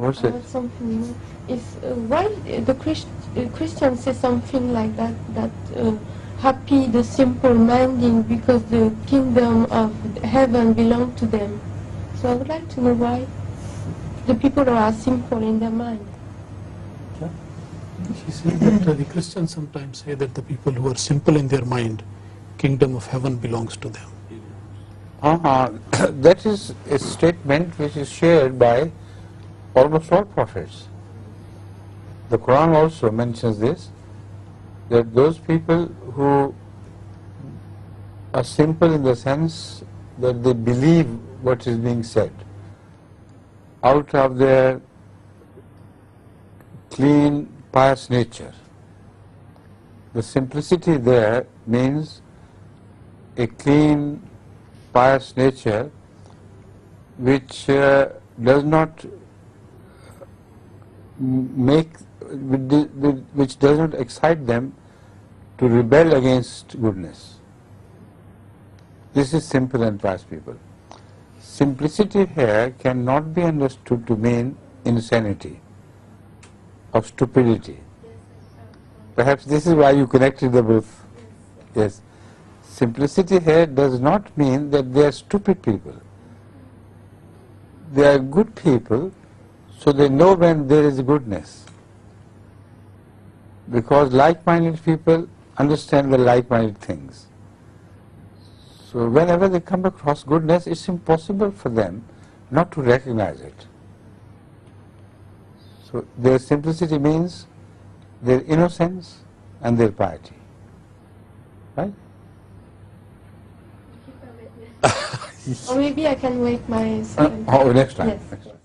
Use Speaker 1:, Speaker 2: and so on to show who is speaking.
Speaker 1: What's it?
Speaker 2: Something is why the Christians say something like that happy the simple-minded because the kingdom of heaven belongs to them. So I would like to know why the people who are simple in their mind.
Speaker 3: He says that the Christians sometimes say that the people who are simple in their mind, kingdom of heaven belongs to them.
Speaker 1: That is a statement which is shared by almost all prophets. The Quran also mentions this, that those people who are simple in the sense that they believe what is being said out of their clean, pious nature. The simplicity there means a clean, pious nature which does not which does not excite them to rebel against goodness. This is simple and pious people. Simplicity here cannot be understood to mean insanity or stupidity. Perhaps this is why you connected the both. Yes. Simplicity here does not mean that they are stupid people. They are good people, so they know when there is goodness. Because like-minded people understand the like-minded things. So whenever they come across goodness, it's impossible for them not to recognize it. So their simplicity means their innocence and their piety. Right?
Speaker 2: Or maybe I can wait my second.
Speaker 1: Next time.
Speaker 2: Yes.
Speaker 1: Next time.